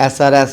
SRS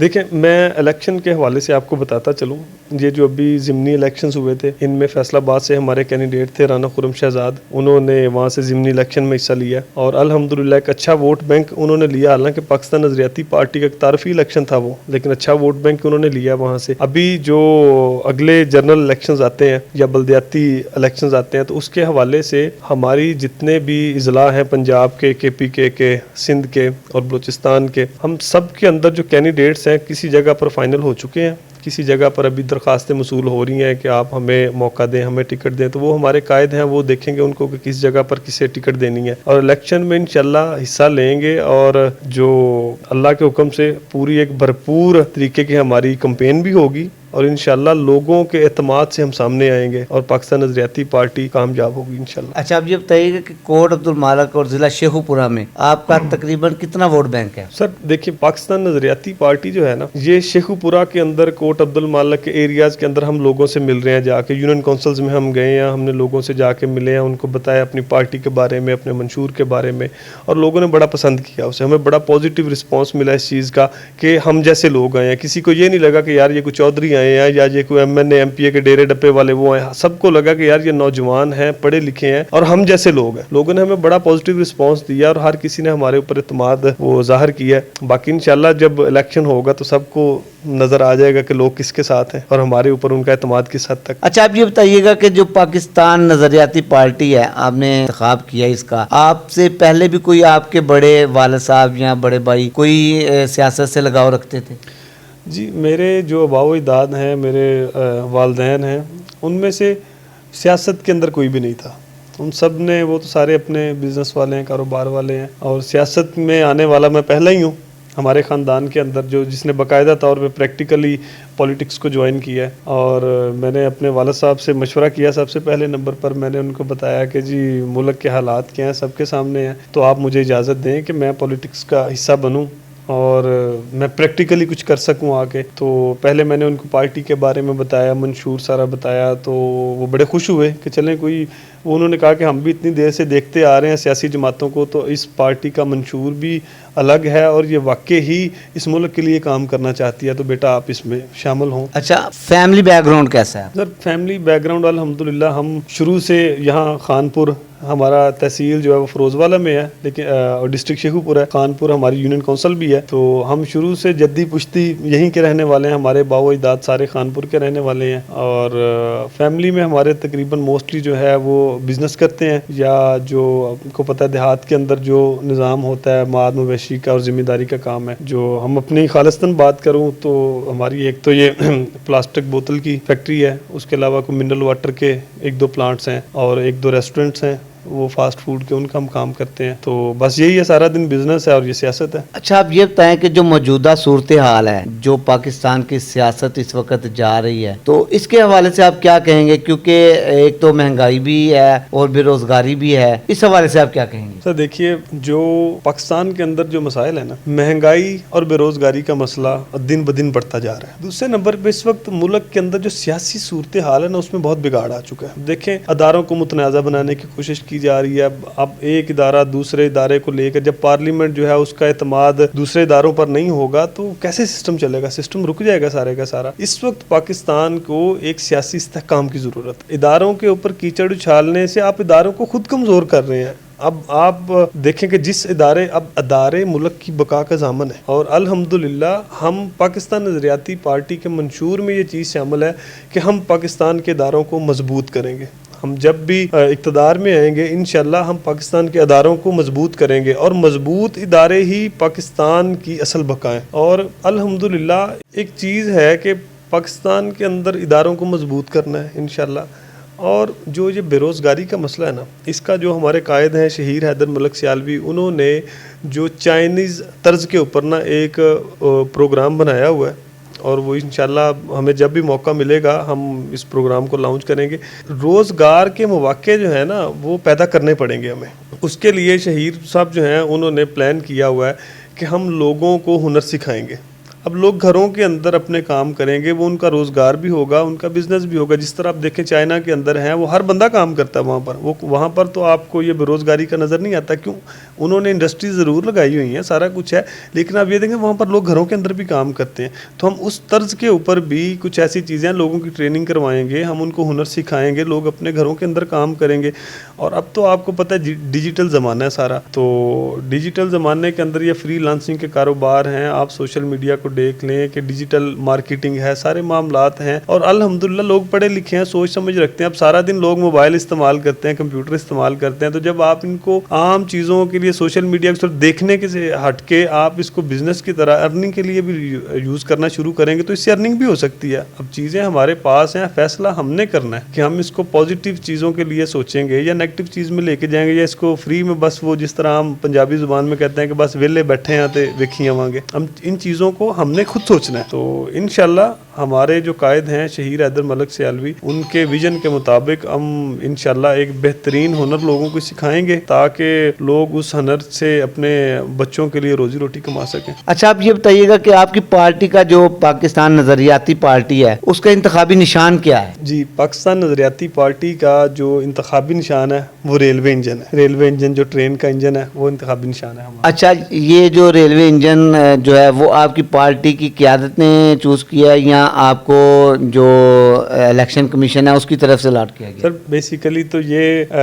دیکھیں میں election کے حوالے سے آپ کو بتاتا چلوں، یہ جو ابھی ضمنی الیکشنز ہوئے تھے ان میں فیصل آباد سے ہمارے کینڈیڈیٹ تھے رانا خرم شہزاد، انہوں نے وہاں سے ضمنی الیکشن میں حصہ لیا اور الحمدللہ ایک اچھا ووٹ بینک انہوں نے لیا، حالانکہ پاکستان نظریاتی پارٹی کا ایک تعارفی الیکشن تھا وہ، لیکن اچھا ووٹ بینک انہوں نے لیا وہاں سے۔ ابھی جو اگلے جنرل الیکشنز آتے ہیں یا بلدیاتی الیکشنز آتے ہیں تو اس کے حوالے سے ہماری جتنے بھی اضلاع ہیں پنجاب کے پی کے سندھ کے اور بلوچستان کے، ہم سب کے اندر جو کینڈیڈیٹس ہیں کسی جگہ پر فائنل ہو چکے ہیں، کسی جگہ پر ابھی درخواستیں موصول ہو رہی ہیں کہ آپ ہمیں موقع دیں، ہمیں ٹکٹ دیں، تو وہ ہمارے قائد ہیں، وہ دیکھیں گے ان کو کہ کس جگہ پر کسے ٹکٹ دینی ہے اور الیکشن میں انشاءاللہ حصہ لیں گے، اور جو اللہ کے حکم سے پوری ایک بھرپور طریقے کی ہماری کمپین بھی ہوگی اور انشاءاللہ لوگوں کے اعتماد سے ہم سامنے آئیں گے اور پاکستان نظریاتی پارٹی کامیاب ہوگی انشاءاللہ۔ اچھا اب یہ بتائیے گا کہ کوٹ عبد المالک اور ضلع شیخو پورہ میں آپ کا تقریباً کتنا ووٹ بینک ہے؟ سر دیکھیں پاکستان نظریاتی پارٹی جو ہے نا، یہ شیخو پورہ کے اندر کوٹ عبد المالک کے ایریاز کے اندر ہم لوگوں سے مل رہے ہیں، جا کے یونین کونسلز میں ہم گئے ہیں، ہم نے لوگوں سے جا کے ملے ہیں، ان کو بتایا اپنی پارٹی کے بارے میں، اپنے منشور کے بارے میں، اور لوگوں نے بڑا پسند کیا اسے، ہمیں بڑا پازیٹیو رسپانس ملا اس چیز کا کہ ہم جیسے لوگ آئے ہیں، کسی کو یہ نہیں لگا کہ یار یہ کوئی چودھری آئے ہیں یا یہ کوئی M N A M P A کے ڈیرے ڈپے والے وہ آئے ہیں، سب کو لگا کہ یار یہ نوجوان ہیں، پڑھے لکھے ہیں اور ہم جیسے لوگ ہیں۔ لوگوں نے ہمیں بڑا پازیٹیو رسپانس دیا اور ہر کسی نے ہمارے اوپر اعتماد وہ ظاہر کیا ہے۔ باقی انشاءاللہ جب الیکشن ہوگا تو سب کو نظر آ جائے گا کہ لوگ کس کے ساتھ ہیں اور ہمارے اوپر ان کا اعتماد کس حد تک۔ اچھا آپ یہ بتائیے گا کہ جو پاکستان نظریاتی پارٹی ہے، آپ نے انتخاب کیا اس کا، آپ سے پہلے بھی کوئی آپ کے بڑے والد صاحب یا بڑے بھائی کوئی سیاست سے لگاؤ رکھتے تھے؟ جی میرے جو آباء و اجداد ہیں، میرے والدین ہیں، ان میں سے سیاست کے اندر کوئی بھی نہیں تھا، ان سب نے وہ تو سارے اپنے بزنس والے ہیں، کاروبار والے ہیں، اور سیاست میں آنے والا میں پہلا ہی ہوں ہمارے خاندان کے اندر جس نے باقاعدہ طور پہ پریکٹیکلی پولیٹکس کو جوائن کیا ہے۔ اور میں نے اپنے والد صاحب سے مشورہ کیا، سب سے پہلے نمبر پر میں نے ان کو بتایا کہ جی ملک کے حالات کیا ہیں، سب کے سامنے ہیں، تو آپ مجھے اجازت دیں کہ میں پولیٹکس کا حصہ بنوں اور میں پریکٹیکلی کچھ کر سکوں آگے۔ تو پہلے میں نے ان کو پارٹی کے بارے میں بتایا، منشور سارا بتایا، تو وہ بڑے خوش ہوئے کہ چلیں کوئی، انہوں نے کہا کہ ہم بھی اتنی دیر سے دیکھتے آ رہے ہیں سیاسی جماعتوں کو، تو اس پارٹی کا منشور بھی الگ ہے اور یہ واقع ہی اس ملک کے لیے کام کرنا چاہتی ہے، تو بیٹا آپ اس میں شامل ہوں۔ اچھا فیملی بیک گراؤنڈ کیسا ہے؟ سر فیملی بیک گراؤنڈ الحمدللہ ہم شروع سے یہاں خانپور، ہمارا تحصیل جو ہے وہ فروز والا میں ہے، لیکن ڈسٹرکٹ شیخو پورہ ہے، خانپور ہماری یونین کونسل بھی ہے، تو ہم شروع سے جدی پشتی یہیں کے رہنے والے ہیں، ہمارے باو و اجداد سارے خانپور کے رہنے والے ہیں، اور فیملی میں ہمارے تقریباً موسٹلی جو ہے وہ بزنس کرتے ہیں، یا جو آپ کو پتہ ہے دیہات کے اندر جو نظام ہوتا ہے ماد مویشی کا اور ذمہ داری کا کام ہے، جو ہم اپنی خالصتاً بات کروں تو ہماری ایک تو یہ پلاسٹک بوتل کی فیکٹری ہے، اس کے علاوہ کوئی منرل واٹر کے 1-2 پلانٹس ہیں اور 1-2 ریسٹورنٹس ہیں، وہ فاسٹ فوڈ کے، ان کا ہم کام کرتے ہیں، تو بس یہی ہے، سارا دن بزنس ہے اور یہ سیاست ہے۔ اچھا آپ یہ بتائیں کہ جو موجودہ صورتحال ہے، جو پاکستان کی سیاست اس وقت جا رہی ہے، تو اس کے حوالے سے آپ کیا کہیں گے؟ کیونکہ ایک تو مہنگائی بھی ہے اور بے روزگاری بھی ہے، اس حوالے سے آپ کیا کہیں گے؟ سر دیکھیے جو پاکستان کے اندر جو مسائل ہیں نا، مہنگائی اور بے روزگاری کا مسئلہ دن بدن بڑھتا جا رہا ہے۔ دوسرے نمبر پہ اس وقت ملک کے اندر جو سیاسی صورتحال ہے نا، اس میں بہت بگاڑ آ چکا ہے۔ دیکھیں اداروں کو متنازع بنانے کی کوشش کی جا رہی ہے، اب ایک ادارہ دوسرے ادارے کو لے کر، جب پارلیمنٹ جو ہے اس کا اعتماد دوسرے اداروں پر نہیں ہوگا تو کیسے سسٹم چلے گا؟ سسٹم رک جائے گا سارے کا سارا۔ اس وقت پاکستان کو ایک سیاسی استحکام کی ضرورت ہے۔ اداروں کے اوپر کیچڑ اچھالنے سے آپ اداروں کو خود کمزور کر رہے ہیں۔ اب آپ دیکھیں کہ جس ادارے ملک کی بقا کا ضامن ہے، اور الحمدللہ ہم پاکستان نظریاتی پارٹی کے منشور میں یہ چیز شامل ہے کہ ہم پاکستان کے اداروں کو مضبوط کریں گے۔ ہم جب بھی اقتدار میں آئیں گے انشاءاللہ ہم پاکستان کے اداروں کو مضبوط کریں گے، اور مضبوط ادارے ہی پاکستان کی اصل بقا ہیں۔ اور الحمدللہ ایک چیز ہے کہ پاکستان کے اندر اداروں کو مضبوط کرنا ہے انشاءاللہ۔ اور جو یہ بے روزگاری کا مسئلہ ہے نا، اس کا جو ہمارے قائد ہیں شہیر حیدر ملک سیالوی، انہوں نے جو چائنیز طرز کے اوپر نا ایک پروگرام بنایا ہوا ہے، اور وہ انشاءاللہ ہمیں جب بھی موقع ملے گا ہم اس پروگرام کو لانچ کریں گے۔ روزگار کے مواقع جو ہیں نا وہ پیدا کرنے پڑیں گے ہمیں۔ اس کے لیے شہیر صاحب جو ہیں انہوں نے پلان کیا ہوا ہے کہ ہم لوگوں کو ہنر سکھائیں گے۔ اب لوگ گھروں کے اندر اپنے کام کریں گے, وہ ان کا روزگار بھی ہوگا, ان کا بزنس بھی ہوگا. جس طرح آپ دیکھیں چائنا کے اندر ہیں, وہ ہر بندہ کام کرتا ہے وہاں پر, وہ وہاں پر تو آپ کو یہ بے روزگاری کا نظر نہیں آتا. کیوں؟ انہوں نے انڈسٹری ضرور لگائی ہوئی ہیں, سارا کچھ ہے, لیکن آپ یہ دیکھیں وہاں پر لوگ گھروں کے اندر بھی کام کرتے ہیں. تو ہم اس طرز کے اوپر بھی کچھ ایسی چیزیں لوگوں کی ٹریننگ کروائیں گے, ہم ان کو ہنر سکھائیں گے, لوگ اپنے گھروں کے اندر کام کریں گے. اور اب تو آپ کو پتہ ہے ڈیجیٹل زمانہ ہے سارا, تو ڈیجیٹل زمانے کے اندر یہ فری لانسنگ کے کاروبار ہیں. آپ سوشل میڈیا کو دیکھ لیں کہ ڈیجیٹل مارکیٹنگ ہے, سارے معاملات ہیں, اور الحمدللہ لوگ پڑھے لکھے ہیں, سوچ سمجھ رکھتے ہیں. اب سارا دن لوگ موبائل استعمال کرتے ہیں, کمپیوٹر استعمال کرتے ہیں, تو جب آپ ان کو عام چیزوں کے لیے سوشل میڈیا کو صرف دیکھنے کے سے ہٹ کے آپ اس کو بزنس کی طرح ارننگ کے لیے بھی یوز کرنا شروع کریں گے, تو اس سے ارننگ بھی ہو سکتی ہے. اب چیزیں ہمارے پاس ہیں, فیصلہ ہم نے کرنا ہے کہ ہم اس کو پازیٹیو چیزوں کے لیے سوچیں گے یا نیگیٹو چیز میں لے کے جائیں گے, یا اس کو فری میں بس وہ جس طرح ہم پنجابی زبان میں کہتے ہیں کہ بس ویلے بیٹھے ہیں تے ویکھی آواں گے. ہم ان چیزوں کو ہم نے خود سوچنا ہے. تو انشاءاللہ ہمارے جو قائد ہیں شہیر حیدر ملک سیالوی, ان کے ویژن کے مطابق ہم انشاءاللہ ایک بہترین ہنر لوگوں کو سکھائیں گے تاکہ لوگ اس ہنر سے اپنے بچوں کے لیے روزی روٹی کما سکیں. اچھا, آپ یہ بتائیے گا کہ آپ کی پارٹی کا جو پاکستان نظریاتی پارٹی ہے اس کا انتخابی نشان کیا ہے؟ جی, پاکستان نظریاتی پارٹی کا جو انتخابی نشان ہے وہ ریلوے انجن ہے. ریلوے انجن جو ٹرین کا انجن ہے وہ انتخابی نشان ہے ہمارا. اچھا, یہ جو ریلوے انجن جو ہے وہ آپ کی پارٹی کی قیادت نے چوز کیا ہے یا آپ کو جو الیکشن کمیشن ہے اس کی طرف سے الاٹ کیا گیا؟ سر بیسیکلی تو یہ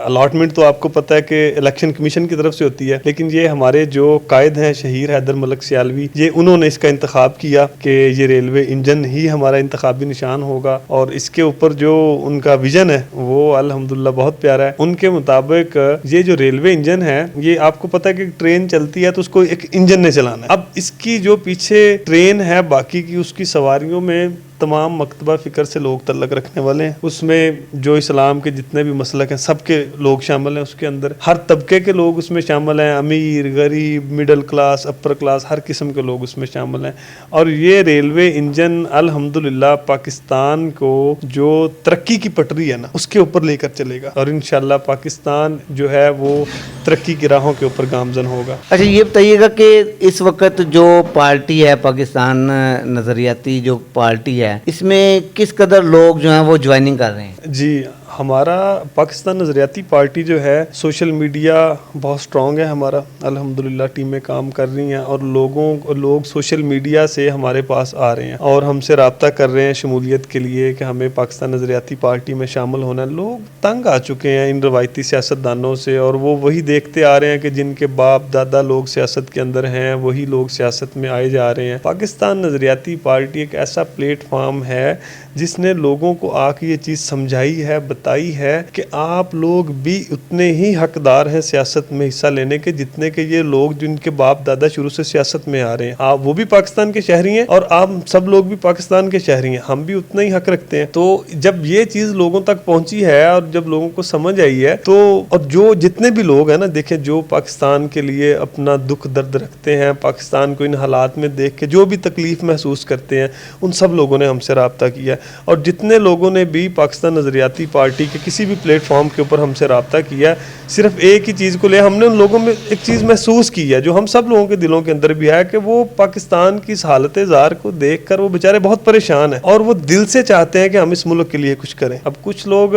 الاٹمنٹ تو آپ کو پتہ ہے کہ الیکشن کمیشن کی طرف سے ہوتی ہے, لیکن یہ ہمارے جو قائد ہیں شہیر حیدر ملک سیالوی, یہ انہوں نے اس کا انتخاب کیا کہ یہ ریلوے انجن ہی ہمارا انتخابی نشان ہوگا. اور اس کے اوپر جو ان کا ویژن ہے وہ الحمدللہ بہت پیارا ہے. ان کے مطابق یہ جو ریلوے انجن ہے, یہ آپ کو پتہ ہے کہ ٹرین چلتی ہے تو اس کو ایک انجن نے چلانا ہے. اب اس کی جو پیچھے ٹرین ہے باقی کی, اس کی سواریوں میں تمام مکتبہ فکر سے لوگ تعلق رکھنے والے ہیں. اس میں جو اسلام کے جتنے بھی مسلک ہیں سب کے لوگ شامل ہیں. اس کے اندر ہر طبقے کے لوگ اس میں شامل ہیں, امیر, غریب, مڈل کلاس, اپر کلاس, ہر قسم کے لوگ اس میں شامل ہیں. اور یہ ریلوے انجن الحمدللہ پاکستان کو جو ترقی کی پٹری ہے نا اس کے اوپر لے کر چلے گا, اور انشاءاللہ پاکستان جو ہے وہ ترقی کی راہوں کے اوپر گامزن ہوگا. اچھا, یہ بتائیے گا کہ اس وقت جو پارٹی ہے پاکستان نظریاتی جو پارٹی ہے اس میں کس قدر لوگ جو ہیں وہ جوائننگ کر رہے ہیں؟ جی, ہمارا پاکستان نظریاتی پارٹی جو ہے سوشل میڈیا بہت سٹرونگ ہے ہمارا, الحمدللہ ٹیمیں کام کر رہی ہیں, اور لوگ سوشل میڈیا سے ہمارے پاس آ رہے ہیں اور ہم سے رابطہ کر رہے ہیں شمولیت کے لیے کہ ہمیں پاکستان نظریاتی پارٹی میں شامل ہونا ہے. لوگ تنگ آ چکے ہیں ان روایتی سیاستدانوں سے, اور وہ وہی دیکھتے آ رہے ہیں کہ جن کے باپ دادا لوگ سیاست کے اندر ہیں وہی لوگ سیاست میں آئے جا رہے ہیں. پاکستان نظریاتی پارٹی ایک ایسا پلیٹ فارم ہے جس نے لوگوں کو آ کے یہ چیز سمجھائی ہے, بتائی ہے کہ آپ لوگ بھی اتنے ہی حقدار ہیں سیاست میں حصہ لینے کے جتنے کہ یہ لوگ جن کے باپ دادا شروع سے سیاست میں آ رہے ہیں. آپ وہ بھی پاکستان کے شہری ہیں اور آپ سب لوگ بھی پاکستان کے شہری ہیں, ہم بھی اتنا ہی حق رکھتے ہیں. تو جب یہ چیز لوگوں تک پہنچی ہے اور جب لوگوں کو سمجھ آئی ہے تو, اور جو جتنے بھی لوگ ہیں نا, دیکھیں جو پاکستان کے لیے اپنا دکھ درد رکھتے ہیں, پاکستان کو ان حالات میں دیکھ کے جو بھی تکلیف محسوس کرتے ہیں, ان سب لوگوں نے ہم سے رابطہ کیا. اور جتنے لوگوں نے بھی پاکستان نظریاتی پارٹی کے کسی بھی پلیٹ فارم کے اوپر ہم سے رابطہ کیا, صرف ایک ہی چیز کو لے, ہم نے ان لوگوں میں ایک چیز محسوس کی ہے جو ہم سب لوگوں کے دلوں کے اندر بھی ہے کہ وہ پاکستان کی اس حالت زار کو دیکھ کر وہ بیچارے بہت پریشان ہیں اور وہ دل سے چاہتے ہیں کہ ہم اس ملک کے لیے کچھ کریں. اب کچھ لوگ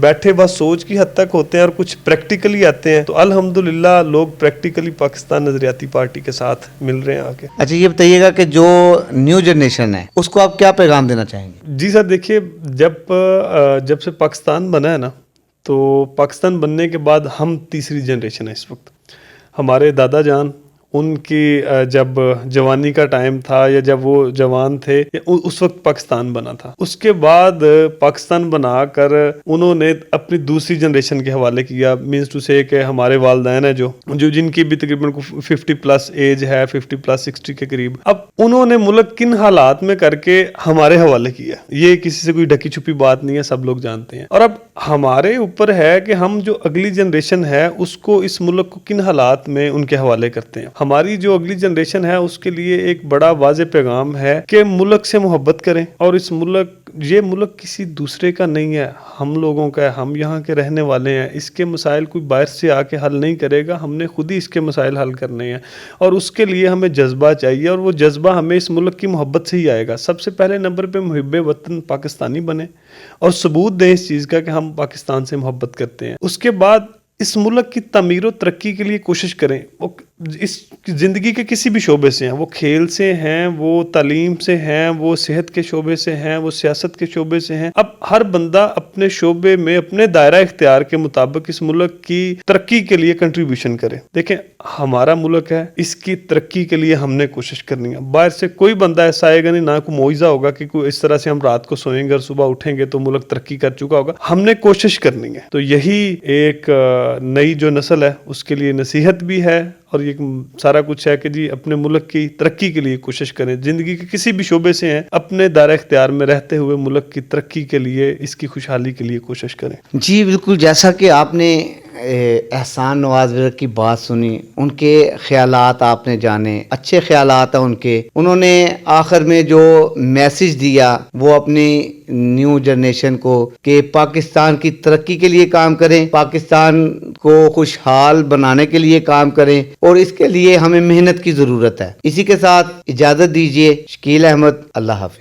بیٹھے بس سوچ کی حد تک ہوتے ہیں اور کچھ پریکٹیکلی آتے ہیں, تو الحمدللہ لوگ پریکٹیکلی پاکستان نظریاتی پارٹی کے ساتھ مل رہے ہیں آگے. اچھا, یہ بتائیے گا کہ جو نیو جنریشن ہے اس کو آپ کیا پیغام دینا چاہیں گے؟ جی سر, دیکھیے جب سے پاکستان بنا ہے نا, تو پاکستان بننے کے بعد ہم تیسری جنریشن ہے اس وقت. ہمارے دادا جان ان کی جب جوانی کا ٹائم تھا یا جب وہ جوان تھے اس وقت پاکستان بنا تھا. اس کے بعد پاکستان بنا کر انہوں نے اپنی دوسری جنریشن کے حوالے کیا, مینس ٹو سے کہ ہمارے والدین ہیں جو جن کی بھی تقریباً 50+ ایج ہے, 50+ 60 کے قریب, اب انہوں نے ملک کن حالات میں کر کے ہمارے حوالے کیا. یہ کسی سے کوئی ڈھکی چھپی بات نہیں ہے, سب لوگ جانتے ہیں. اور اب ہمارے اوپر ہے کہ ہم جو اگلی جنریشن ہے اس کو اس ملک کو کن حالات میں ان کے حوالے کرتے ہیں. ہماری جو اگلی جنریشن ہے اس کے لیے ایک بڑا واضح پیغام ہے کہ ملک سے محبت کریں، اور یہ ملک کسی دوسرے کا نہیں ہے، ہم لوگوں کا ہے، ہم یہاں کے رہنے والے ہیں۔ اس کے مسائل کوئی باہر سے آ کے حل نہیں کرے گا، ہم نے خود ہی اس کے مسائل حل کرنے ہیں، اور اس کے لیے ہمیں جذبہ چاہیے، اور وہ جذبہ ہمیں اس ملک کی محبت سے ہی آئے گا۔ سب سے پہلے نمبر پہ محب وطن پاکستانی بنے اور ثبوت دیں اس چیز کا کہ ہم پاکستان سے محبت کرتے ہیں۔ اس کے بعد اس ملک کی تعمیر و ترقی کے لیے کوشش کریں، وہ اس زندگی کے کسی بھی شعبے سے ہیں، وہ کھیل سے ہیں، وہ تعلیم سے ہیں، وہ صحت کے شعبے سے ہیں، وہ سیاست کے شعبے سے ہیں۔ اب ہر بندہ اپنے شعبے میں اپنے دائرہ اختیار کے مطابق اس ملک کی ترقی کے لیے کنٹریبیوشن کرے۔ دیکھیں ہمارا ملک ہے، اس کی ترقی کے لیے ہم نے کوشش کرنی ہے۔ باہر سے کوئی بندہ ایسا آئے گا نہیں، نہ کوئی معجزہ ہوگا کہ کوئی اس طرح سے ہم رات کو سوئیں گے اور صبح اٹھیں گے تو ملک ترقی کر چکا ہوگا۔ ہم نے کوشش کرنی ہے۔ تو یہی ایک نئی جو نسل ہے اس کے لیے نصیحت بھی ہے، اور یہ سارا کچھ ہے کہ جی اپنے ملک کی ترقی کے لیے کوشش کریں، زندگی کے کسی بھی شعبے سے ہیں، اپنے دائرہ اختیار میں رہتے ہوئے ملک کی ترقی کے لیے، اس کی خوشحالی کے لیے کوشش کریں۔ جی بالکل، جیسا کہ آپ نے احسان نواز وزیر کی بات سنی، ان کے خیالات آپ نے جانے، اچھے خیالات ہیں ان کے۔ انہوں نے آخر میں جو میسج دیا وہ اپنی نیو جنریشن کو کہ پاکستان کی ترقی کے لیے کام کریں، پاکستان کو خوشحال بنانے کے لیے کام کریں، اور اس کے لیے ہمیں محنت کی ضرورت ہے۔ اسی کے ساتھ اجازت دیجیے، شکیل احمد، اللہ حافظ۔